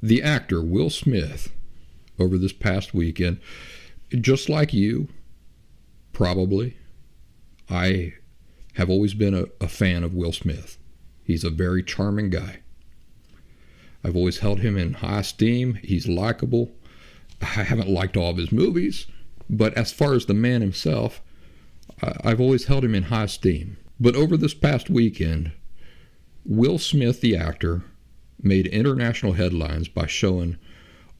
The actor Will Smith, over this past weekend, just like you, probably, I have always been a fan of Will Smith. He's a very charming guy. I've always held him in high esteem. He's likable. I haven't liked all of his movies, but as far as the man himself, I've always held him in high esteem. But over this past weekend, Will Smith, the actor, made international headlines by showing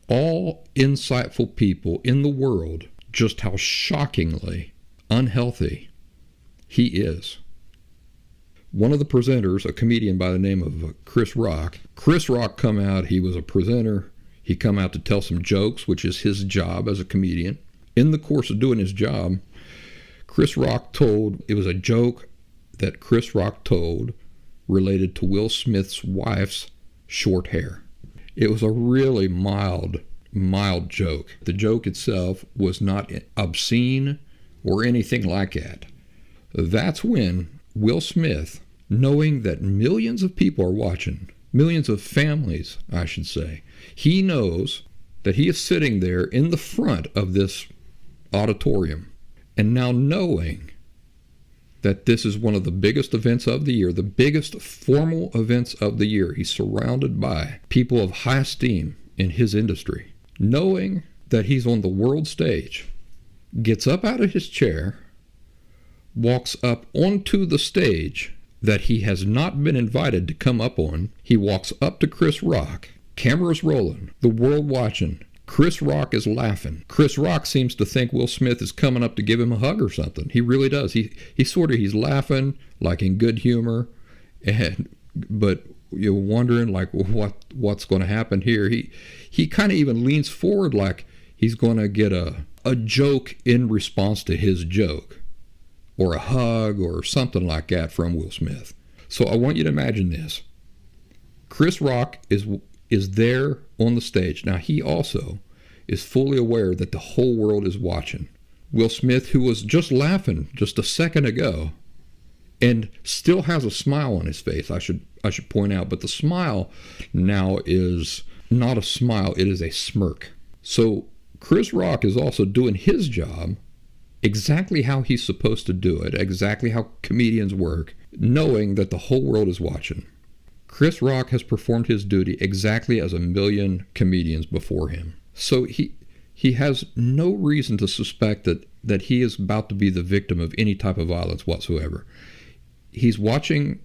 all insightful people in the world just how shockingly unhealthy he is. One of the presenters, a comedian by the name of Chris Rock come out. He was a presenter. He come out to tell some jokes, which is his job as a comedian. In the course of doing his job, Chris Rock told, it was a joke that Chris Rock told related to Will Smith's wife's short hair. It was a really mild joke. The joke itself was not obscene or anything like that. That's when Will Smith, knowing that millions of people are watching, millions of families, I should say, he knows that he is sitting there in the front of this auditorium, and now knowing that this is one of the biggest events of the year, the biggest formal events of the year. He's surrounded by people of high esteem in his industry. Knowing that he's on the world stage, gets up out of his chair, walks up onto the stage that he has not been invited to come up on. He walks up to Chris Rock. Cameras rolling, the world watching. Chris Rock is laughing. Chris Rock seems to think Will Smith is coming up to give him a hug or something. He really does. He's laughing, like in good humor, but you're wondering like what's going to happen here. He kind of even leans forward like he's going to get a joke in response to his joke, or a hug or something like that from Will Smith. So I want you to imagine this. Chris Rock is there on the stage. Now, he also is fully aware that the whole world is watching. Will Smith, who was just laughing just a second ago and still has a smile on his face, I should point out, but the smile now is not a smile, it is a smirk. So Chris Rock is also doing his job exactly how he's supposed to do it, exactly how comedians work, knowing that the whole world is watching. Chris Rock has performed his duty exactly as a million comedians before him. So he has no reason to suspect that he is about to be the victim of any type of violence whatsoever. He's watching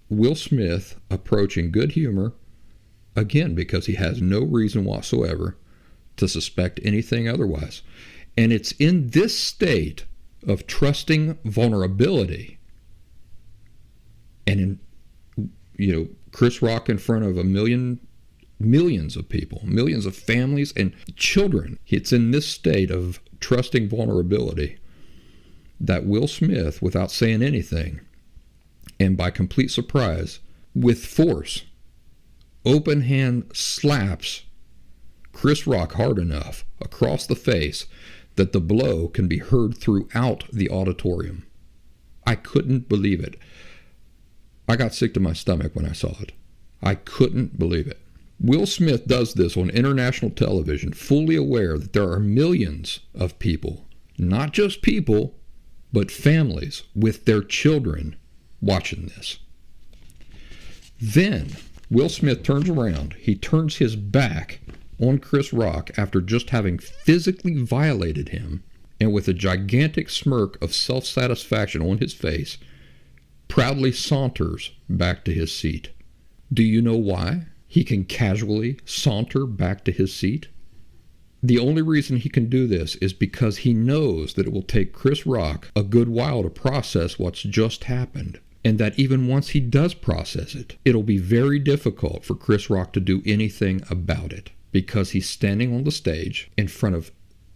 Will Smith approach in good humor, again, because he has no reason whatsoever to suspect anything otherwise. And it's in this state of trusting vulnerability and Chris Rock in front of millions of people, millions of families and children. It's in this state of trusting vulnerability that Will Smith, without saying anything, and by complete surprise, with force, open hand slaps Chris Rock hard enough across the face that the blow can be heard throughout the auditorium. I couldn't believe it. I got sick to my stomach when I saw it. I couldn't believe it. Will Smith does this on international television, fully aware that there are millions of people, not just people, but families with their children watching this. Then Will Smith turns around. He turns his back on Chris Rock after just having physically violated him, and with a gigantic smirk of self-satisfaction on his face, proudly saunters back to his seat. Do you know why he can casually saunter back to his seat? The only reason he can do this is because he knows that it will take Chris Rock a good while to process what's just happened, and that even once he does process it, it'll be very difficult for Chris Rock to do anything about it, because he's standing on the stage in front of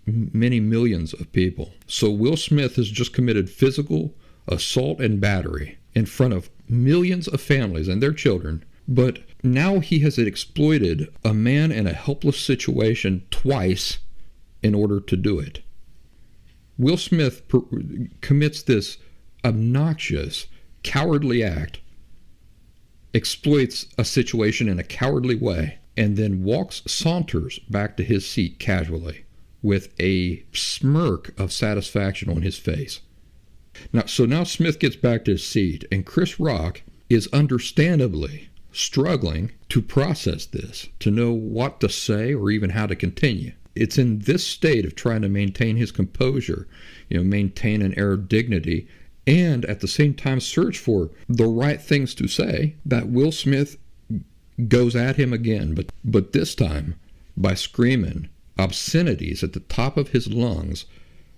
many millions of people. So Will Smith has just committed physical assault and battery in front of millions of families and their children, but now he has exploited a man in a helpless situation twice in order to do it. Will Smith commits this obnoxious, cowardly act, exploits a situation in a cowardly way, and then saunters back to his seat casually with a smirk of satisfaction on his face. Now Smith gets back to his seat, and Chris Rock is understandably struggling to process this, to know what to say or even how to continue. It's in this state of trying to maintain his composure, maintain an air of dignity, and at the same time search for the right things to say, that Will Smith goes at him again, but this time by screaming obscenities at the top of his lungs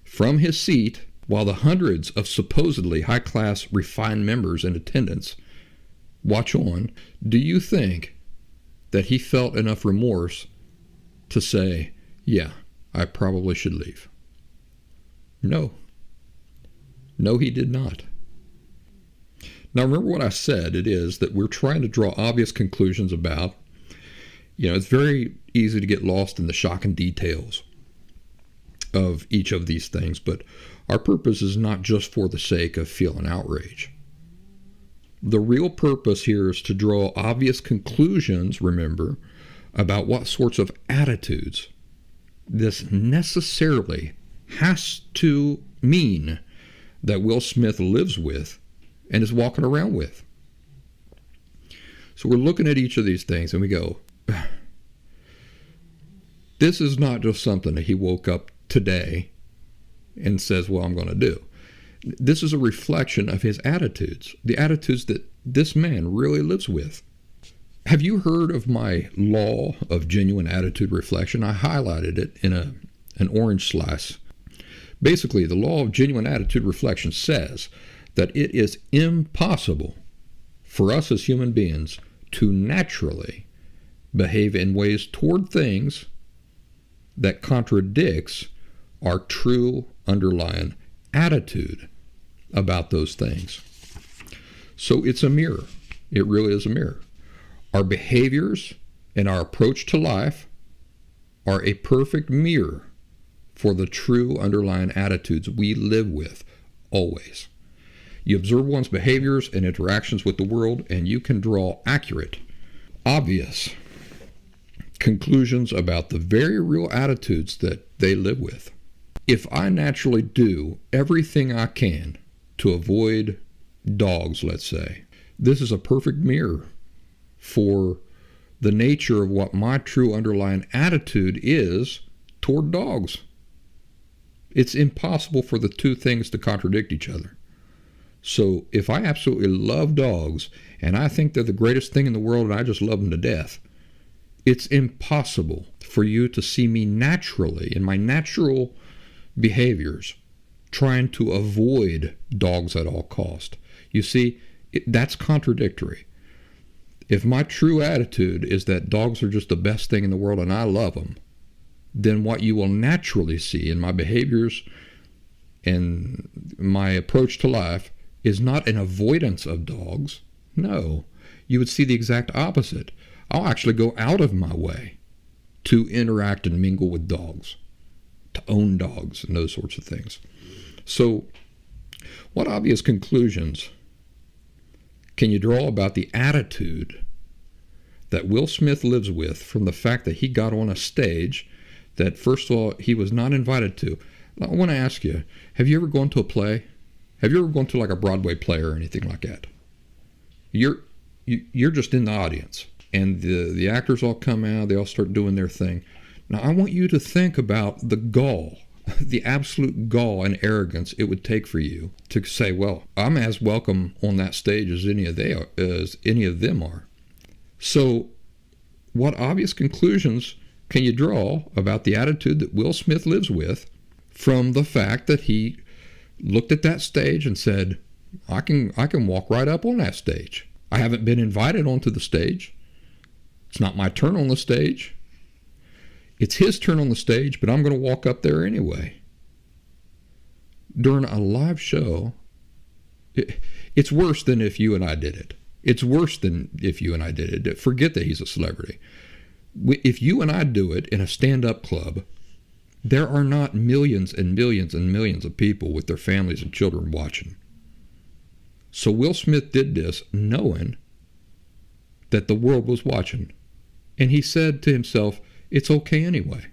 from his seat, while the hundreds of supposedly high-class, refined members in attendance watch on. Do you think that he felt enough remorse to say, yeah, I probably should leave? No. No, he did not. Now, remember what I said. It is that we're trying to draw obvious conclusions about, it's very easy to get lost in the shocking details of each of these things, but our purpose is not just for the sake of feeling outrage. The real purpose here is to draw obvious conclusions, remember, about what sorts of attitudes this necessarily has to mean that Will Smith lives with and is walking around with. So we're looking at each of these things and we go, this is not just something that he woke up today and says, well, I'm going to do. This is a reflection of his attitudes, the attitudes that this man really lives with. Have you heard of my law of genuine attitude reflection? I highlighted it in an orange slice. Basically, the law of genuine attitude reflection says that it is impossible for us as human beings to naturally behave in ways toward things that contradicts our true underlying attitude about those things. So it's a mirror. It really is a mirror. Our behaviors and our approach to life are a perfect mirror for the true underlying attitudes we live with always. You observe one's behaviors and interactions with the world, and you can draw accurate, obvious conclusions about the very real attitudes that they live with. If I naturally do everything I can to avoid dogs, let's say, this is a perfect mirror for the nature of what my true underlying attitude is toward dogs. It's impossible for the two things to contradict each other. So if I absolutely love dogs and I think they're the greatest thing in the world and I just love them to death, it's impossible for you to see me naturally in my natural behaviors trying to avoid dogs at all cost. You see, that's contradictory. If my true attitude is that dogs are just the best thing in the world and I love them, then what you will naturally see in my behaviors and my approach to life is not an avoidance of dogs. No, you would see the exact opposite. I'll actually go out of my way to interact and mingle with dogs, to own dogs and those sorts of things. So what obvious conclusions can you draw about the attitude that Will Smith lives with from the fact that he got on a stage that, first of all, he was not invited to? I want to ask you, have you ever gone to a play? Have you ever gone to like a Broadway play or anything like that? You're just in the audience, and the actors all come out, they all start doing their thing. Now, I want you to think about the gall, the absolute gall and arrogance it would take for you to say, well, I'm as welcome on that stage as any of them are. So what obvious conclusions can you draw about the attitude that Will Smith lives with from the fact that he looked at that stage and said, I can walk right up on that stage. I haven't been invited onto the stage. It's not my turn on the stage. It's his turn on the stage, but I'm going to walk up there anyway. During a live show, it's worse than if you and I did it. It's worse than if you and I did it. Forget that he's a celebrity. If you and I do it in a stand-up club, there are not millions and millions and millions of people with their families and children watching. So Will Smith did this knowing that the world was watching. And he said to himself, it's okay anyway.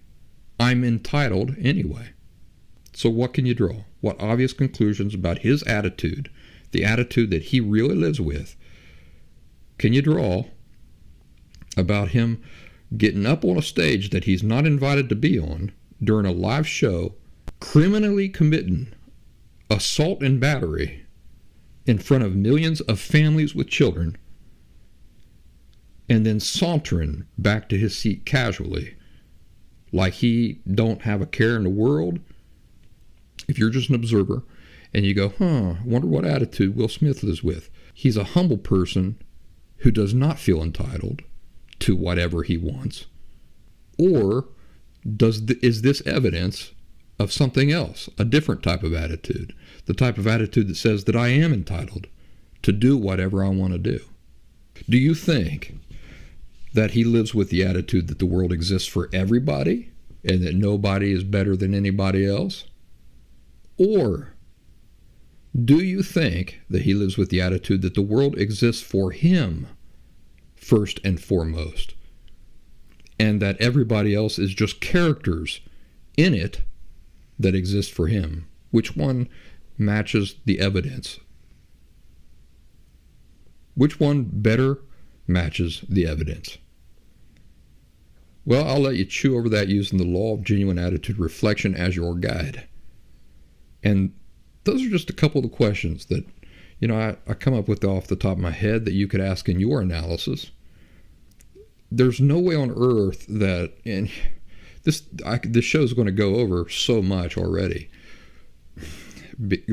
I'm entitled anyway. So what can you draw? What obvious conclusions about his attitude, the attitude that he really lives with, can you draw about him getting up on a stage that he's not invited to be on during a live show, criminally committing assault and battery in front of millions of families with children, and then sauntering back to his seat casually like he don't have a care in the world? If you're just an observer and you go, I wonder what attitude Will Smith lives with. He's a humble person who does not feel entitled to whatever he wants. Or is this evidence of something else, a different type of attitude, the type of attitude that says that I am entitled to do whatever I want to do? Do you think that he lives with the attitude that the world exists for everybody and that nobody is better than anybody else? Or do you think that he lives with the attitude that the world exists for him first and foremost, and that everybody else is just characters in it that exist for him? Which one matches the evidence? Which one better matches the evidence? Well, I'll let you chew over that using the law of genuine attitude reflection as your guide. And those are just a couple of the questions that, I come up with off the top of my head that you could ask in your analysis. There's no way on earth that, and this show is going to go over so much already,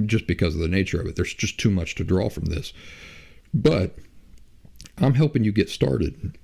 just because of the nature of it. There's just too much to draw from this. But I'm helping you get started.